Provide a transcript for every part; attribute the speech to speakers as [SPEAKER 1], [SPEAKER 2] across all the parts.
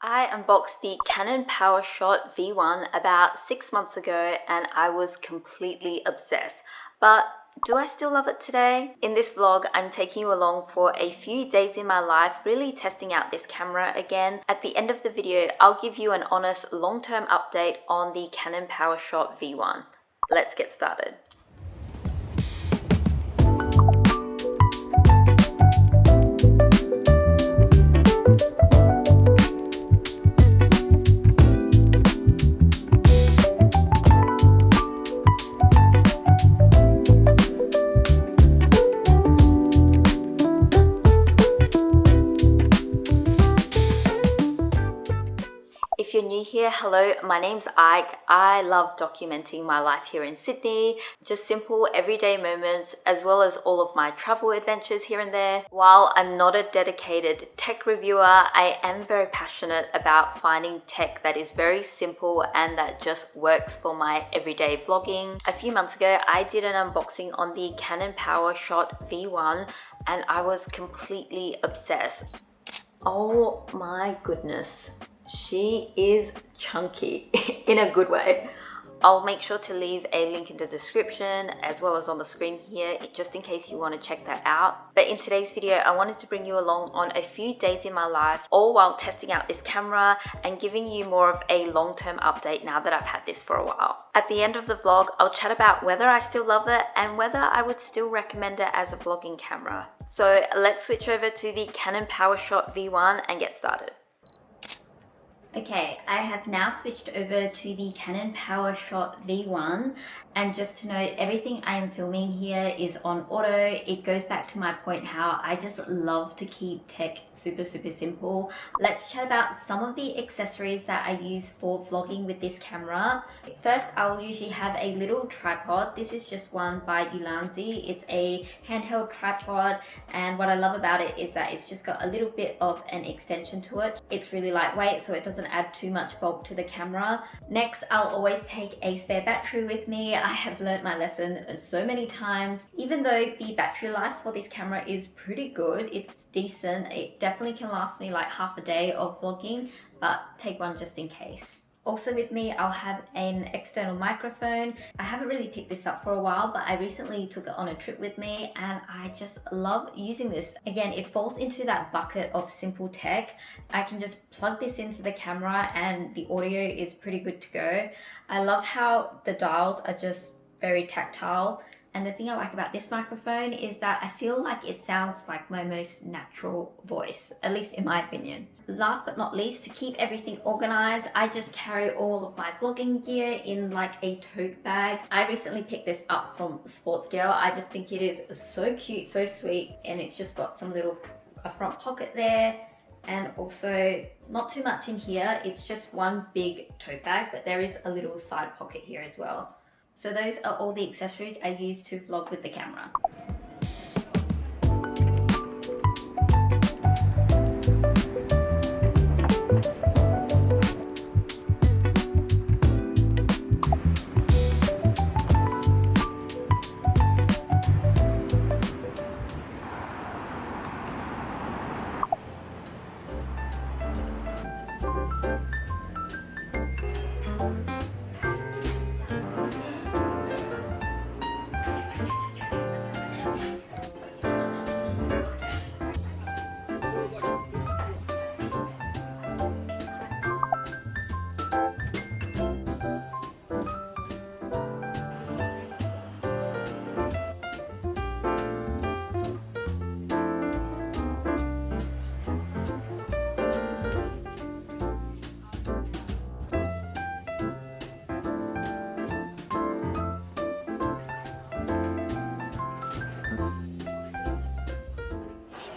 [SPEAKER 1] I unboxed the Canon PowerShot V1 about 6 months ago and I was completely obsessed. But do I still love it today? In this vlog, I'm taking you along for a few days in my life, really testing out this camera again. At the end of the video, I'll give you an honest long-term update on the Canon PowerShot V1. Let's get started. If you're new here, hello, my name's Ike. I love documenting my life here in Sydney, just simple everyday moments, as well as all of my travel adventures here and there. While I'm not a dedicated tech reviewer, I am very passionate about finding tech that is very simple and that just works for my everyday vlogging. A few months ago, I did an unboxing on the Canon PowerShot V1 and I was completely obsessed. Oh my goodness. She is chunky in a good way. I'll make sure to leave a link in the description as well as on the screen here just in case you want to check that out. But in today's video, I wanted to bring you along on a few days in my life, all while testing out this camera and giving you more of a long-term update now that I've had this for a while. At the end of the vlog, I'll chat about whether I still love it and whether I would still recommend it as a vlogging camera. So let's switch over to the Canon PowerShot V1 and get started. Okay, I have now switched over to the Canon PowerShot V1, and just to note, everything I am filming here is on auto. It goes back to my point how I just love to keep tech super simple. Let's chat about some of the accessories that I use for vlogging with this camera. First, I'll usually have a little tripod. This is just one by Ulanzi. It's a handheld tripod, and what I love about it is that it's just got a little bit of an extension to it. It's really lightweight, so it doesn't add too much bulk to the camera. Next, I'll always take a spare battery with me. I have learnt my lesson so many times. Even though the battery life for this camera is pretty good, it's decent, it definitely can last me like half a day of vlogging, but take one just in case. Also with me, I'll have an external microphone. I haven't really picked this up for a while, but I recently took it on a trip with me and I just love using this. Again, it falls into that bucket of simple tech. I can just plug this into the camera and the audio is pretty good to go. I love how the dials are just very tactile. And the thing I like about this microphone is that I feel like it sounds like my most natural voice, at least in my opinion. Last but not least, to keep everything organized, I just carry all of my vlogging gear in like a tote bag. I recently picked this up from Sports Girl. I just think it is so cute, so sweet, and it's just got a front pocket there, and also not too much in here. It's just one big tote bag, but there is a little side pocket here as well. So those are all the accessories I use to vlog with the camera.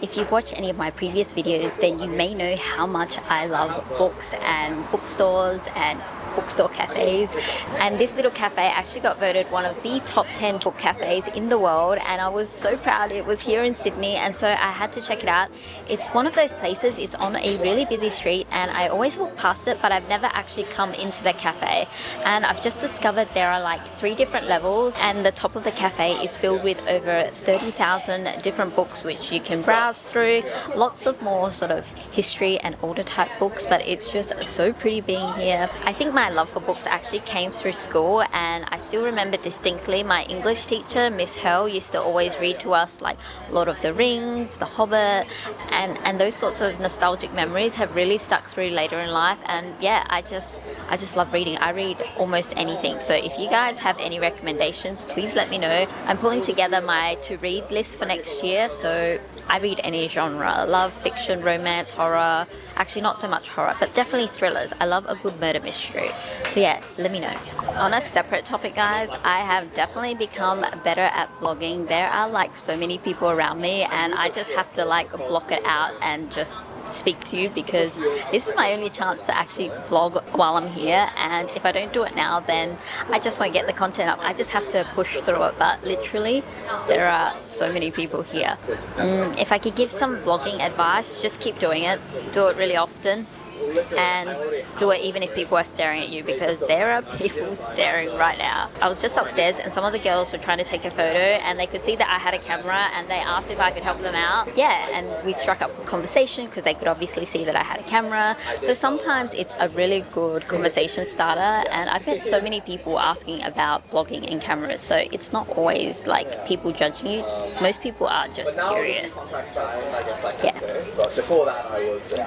[SPEAKER 1] If you've watched any of my previous videos, then you may know how much I love books and bookstores and bookstore cafes, and this little cafe actually got voted one of the top 10 book cafes in the world, and I was so proud. It was here in Sydney, and so I had to check it out. It's one of those places, it's on a really busy street, and I always walk past it, but I've never actually come into the cafe. And I've just discovered there are like 3 different levels, and the top of the cafe is filled with over 30,000 different books which you can browse browse through. Lots of more sort of history and older type books, but it's just so pretty being here. I think my love for books actually came through school, and I still remember distinctly my English teacher, Miss Hurl, used to always read to us like Lord of the Rings, The Hobbit, and those sorts of nostalgic memories have really stuck through later in life. And yeah, I just love reading. I read almost anything. So if you guys have any recommendations, please let me know. I'm pulling together my to read list for next year, so I read any genre. I love fiction, romance, horror. Actually, not so much horror, but definitely thrillers. I love a good murder mystery. So yeah, let me know. On a separate topic, guys, I have definitely become better at vlogging. There are like so many people around me, and I just have to like block it out and just speak to you, because this is my only chance to actually vlog while I'm here, and if I don't do it now, then I just won't get the content up. I just have to push through it. But literally there are so many people here. If I could give some vlogging advice, just keep doing it. Do it really often, and do it even if people are staring at you, because there are people staring right now. I was just upstairs and some of the girls were trying to take a photo, and they could see that I had a camera, and they asked if I could help them out. Yeah, and we struck up a conversation because they could obviously see that I had a camera. So sometimes it's a really good conversation starter, and I've met so many people asking about vlogging and cameras, so it's not always like people judging you. Most people are just curious. Yeah.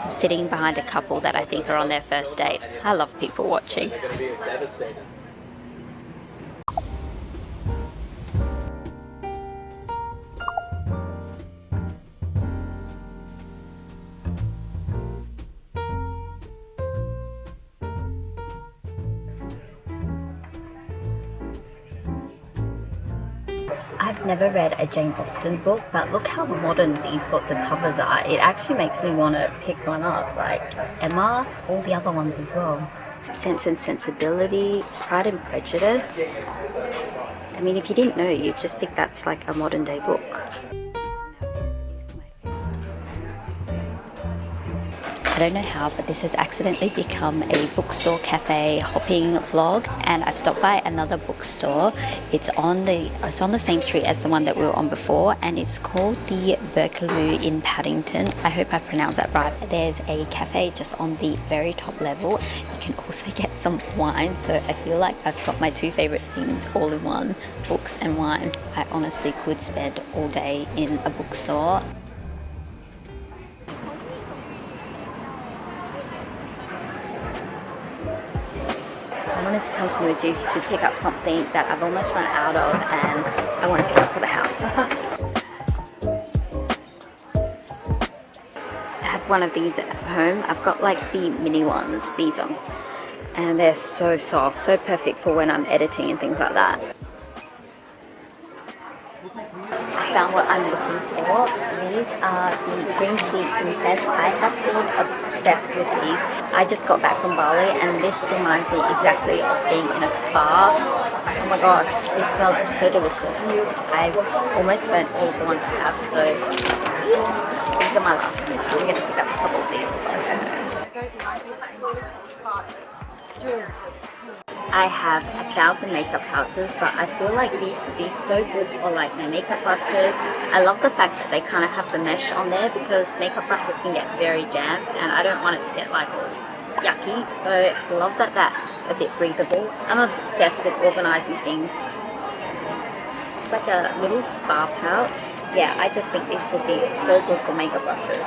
[SPEAKER 1] I'm sitting behind a couple that I think are on their first date. I love people watching. I've never read a Jane Austen book, but look how modern these sorts of covers are. It actually makes me want to pick one up, like Emma, all the other ones as well. Sense and Sensibility, Pride and Prejudice. I mean, if you didn't know, you'd just think that's like a modern day book. I don't know how, but this has accidentally become a bookstore cafe hopping vlog, and I've stopped by another bookstore. It's on the same street as the one that we were on before, and it's called the Berkeley in Paddington. I hope I pronounced that right. There's a cafe just on the very top level. You can also get some wine, so I feel like I've got my two favorite things all in one, books and wine. I honestly could spend all day in a bookstore. I wanted to come to Muji to pick up something that I've almost run out of, and I want to pick up for the house. I have one of these at home. I've got like the mini ones, these ones, and they're so soft, so perfect for when I'm editing and things like that. I found what I'm looking for. These are the green tea incense. I have been obsessed with these. I just got back from Bali, and this reminds me exactly of being in a spa. Oh my gosh, it smells so delicious. I've almost burnt all the ones I have, so these are my last two. So I'm going to pick up a couple of these before I go home. I have 1,000 makeup pouches, but I feel like these could be so good for like my makeup brushes. I love the fact that they kind of have the mesh on there, because makeup brushes can get very damp, and I don't want it to get like all yucky. So I love that that's a bit breathable. I'm obsessed with organizing things. It's like a little spa pouch. Yeah, I just think these would be so good for makeup brushes.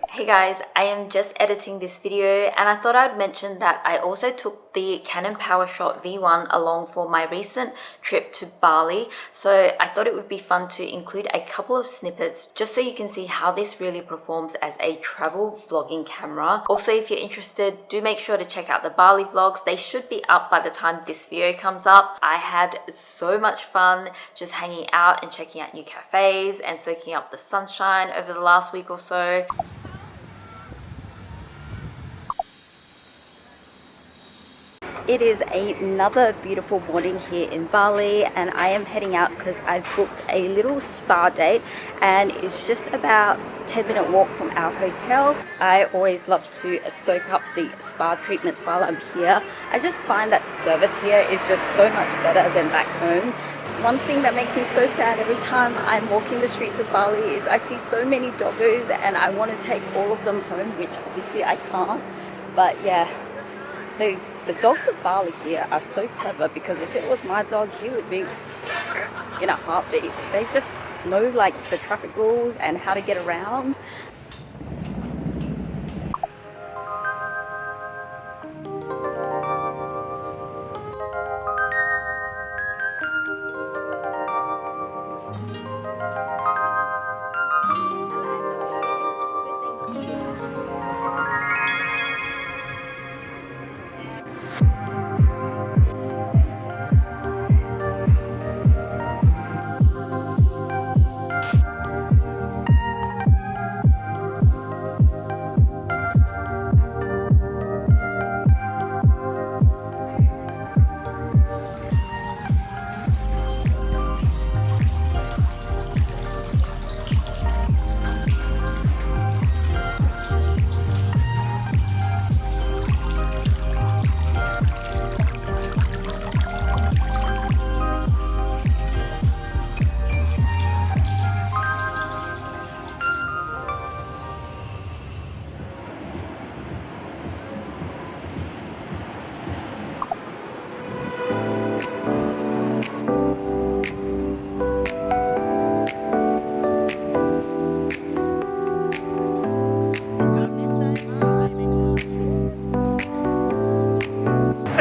[SPEAKER 1] Hey guys, I am just editing this video, and I thought I'd mention that I also took the Canon PowerShot V1 along for my recent trip to Bali. So I thought it would be fun to include a couple of snippets just so you can see how this really performs as a travel vlogging camera. Also, if you're interested, do make sure to check out the Bali vlogs. They should be up by the time this video comes up. I had so much fun just hanging out and checking out new cafes and soaking up the sunshine over the last week or so. It is another beautiful morning here in Bali, and I am heading out because I've booked a little spa date and it's just about 10-minute walk from our hotel. I always love to soak up the spa treatments while I'm here. I just find that the service here is just so much better than back home. One thing that makes me so sad every time I'm walking the streets of Bali is I see so many doggos and I want to take all of them home, which obviously I can't. But yeah, the dogs of Bali here are so clever, because if it was my dog, he would be in a heartbeat. They just know like the traffic rules and how to get around.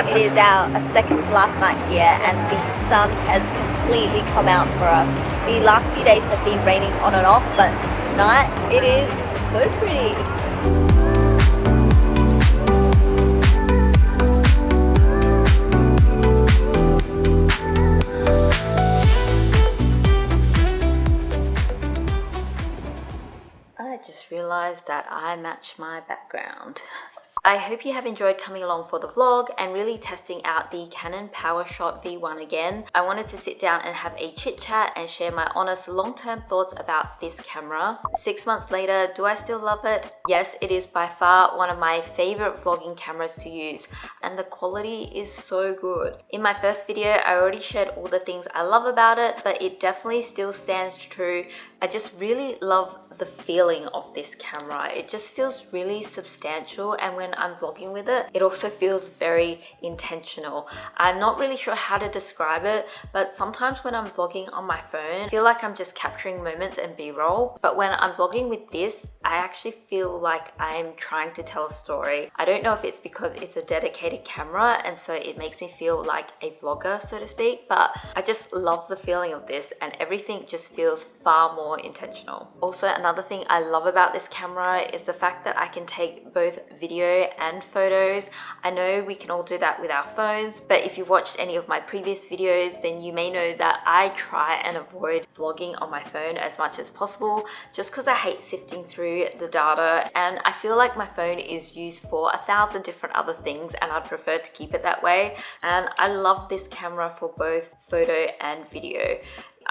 [SPEAKER 1] It is our second to last night here, and the sun has completely come out for us. The last few days have been raining on and off, but tonight it is so pretty. I just realized that I match my background. I hope you have enjoyed coming along for the vlog and really testing out the Canon PowerShot V1 again. I wanted to sit down and have a chit chat and share my honest long-term thoughts about this camera. 6 months later, do I still love it? Yes, it is by far one of my favorite vlogging cameras to use, and the quality is so good. In my first video, I already shared all the things I love about it, but it definitely still stands true. I just really love the feeling of this camera. It just feels really substantial, and when I'm vlogging with it, it also feels very intentional. I'm not really sure how to describe it, but sometimes when I'm vlogging on my phone, I feel like I'm just capturing moments and b-roll, but when I'm vlogging with this, I actually feel like I'm trying to tell a story. I don't know if it's because it's a dedicated camera and so it makes me feel like a vlogger, so to speak, but I just love the feeling of this, and everything just feels far more intentional. Also, another thing I love about this camera is the fact that I can take both video and photos. I know we can all do that with our phones, but if you've watched any of my previous videos, then you may know that I try and avoid vlogging on my phone as much as possible, just because I hate sifting through the data, and I feel like my phone is used for 1,000 different other things, and I'd prefer to keep it that way. And I love this camera for both photo and video.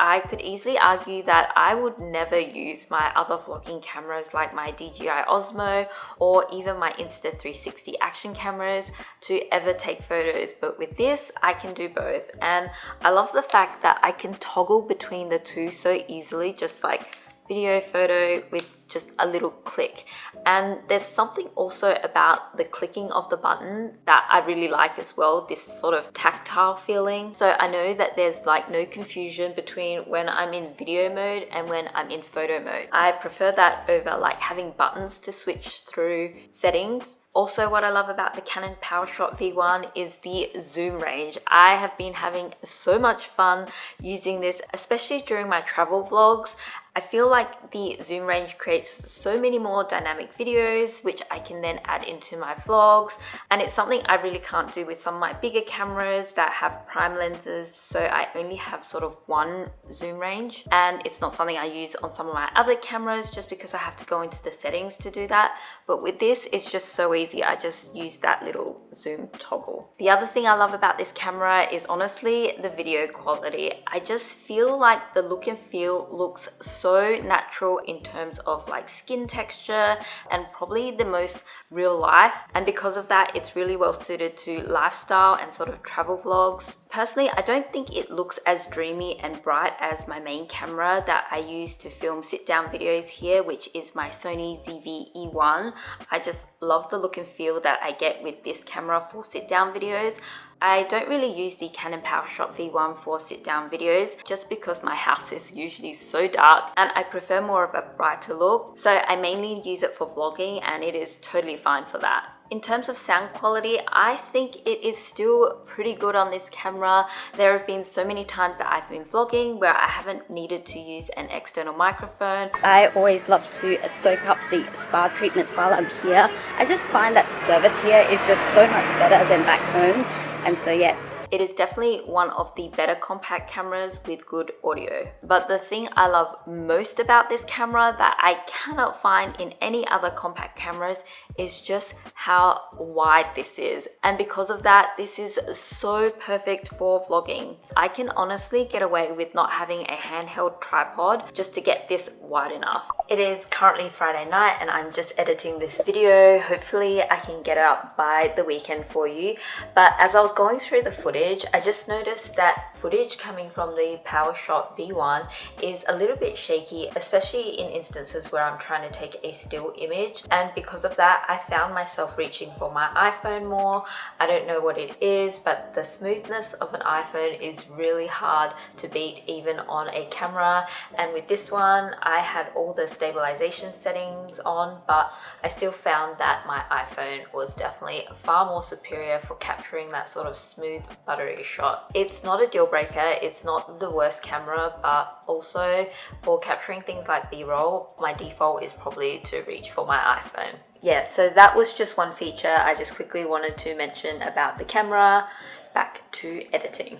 [SPEAKER 1] I could easily argue that I would never use my other vlogging cameras like my DJI Osmo or even my Insta360 action cameras to ever take photos, but with this I can do both, and I love the fact that I can toggle between the two so easily, just like video, photo, with just a little click. And there's something also about the clicking of the button that I really like as well, this sort of tactile feeling. So I know that there's like no confusion between when I'm in video mode and when I'm in photo mode. I prefer that over like having buttons to switch through settings. Also, what I love about the Canon PowerShot V1 is the zoom range. I have been having so much fun using this, especially during my travel vlogs, I feel like the zoom range creates so many more dynamic videos, which I can then add into my vlogs. And it's something I really can't do with some of my bigger cameras that have prime lenses. So I only have sort of one zoom range, and it's not something I use on some of my other cameras just because I have to go into the settings to do that. But with this, it's just so easy. I just use that little zoom toggle. The other thing I love about this camera is honestly the video quality. I just feel like the look and feel looks so natural in terms of like skin texture and probably the most real life. And because of that, it's really well suited to lifestyle and sort of travel vlogs. Personally, I don't think it looks as dreamy and bright as my main camera that I use to film sit-down videos here, which is my Sony ZV-E1. I just love the look and feel that I get with this camera for sit-down videos. I don't really use the Canon PowerShot V1 for sit-down videos just because my house is usually so dark and I prefer more of a brighter look. So I mainly use it for vlogging and it is totally fine for that. In terms of sound quality, I think it is still pretty good on this camera. There have been so many times that I've been vlogging where I haven't needed to use an external microphone. I always love to soak up the spa treatments while I'm here. I just find that the service here is just so much better than back home. And so yeah, it is definitely one of the better compact cameras with good audio. But the thing I love most about this camera that I cannot find in any other compact cameras is just how wide this is. And because of that, this is so perfect for vlogging. I can honestly get away with not having a handheld tripod just to get this wide enough. It is currently Friday night and I'm just editing this video. Hopefully I can get it up by the weekend for you. But as I was going through the footage, I just noticed that footage coming from the PowerShot V1 is a little bit shaky, especially in instances where I'm trying to take a still image. And because of that, I found myself reaching for my iPhone more. I don't know what it is, but the smoothness of an iPhone is really hard to beat even on a camera. And with this one, I had all the stabilisation settings on, but I still found that my iPhone was definitely far more superior for capturing that sort of smooth buttery shot. It's not a deal breaker, it's not the worst camera, but also for capturing things like B-roll, my default is probably to reach for my iPhone. Yeah, so that was just one feature I just quickly wanted to mention about the camera. Back to editing.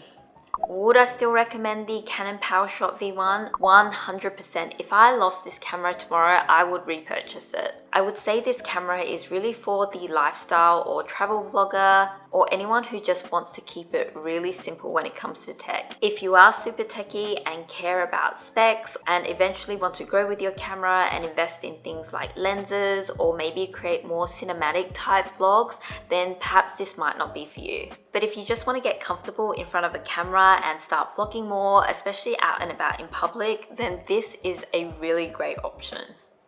[SPEAKER 1] Would I still recommend the Canon PowerShot V1? 100%. If I lost this camera tomorrow, I would repurchase it. I would say this camera is really for the lifestyle or travel vlogger or anyone who just wants to keep it really simple when it comes to tech. If you are super techie and care about specs and eventually want to grow with your camera and invest in things like lenses or maybe create more cinematic type vlogs, then perhaps this might not be for you. But if you just want to get comfortable in front of a camera and start vlogging more, especially out and about in public, then this is a really great option.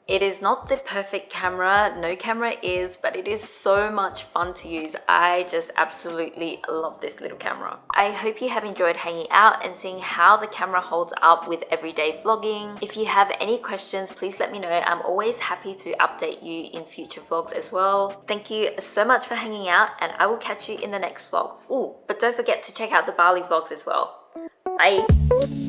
[SPEAKER 1] It is not the perfect camera, no camera is, but it is so much fun to use. I just absolutely love this little camera. I hope you have enjoyed hanging out and seeing how the camera holds up with everyday vlogging. If you have any questions, please let me know. I'm always happy to update you in future vlogs as well. Thank you so much for hanging out and I will catch you in the next vlog. Ooh, but don't forget to check out the Bali vlogs as well. Bye!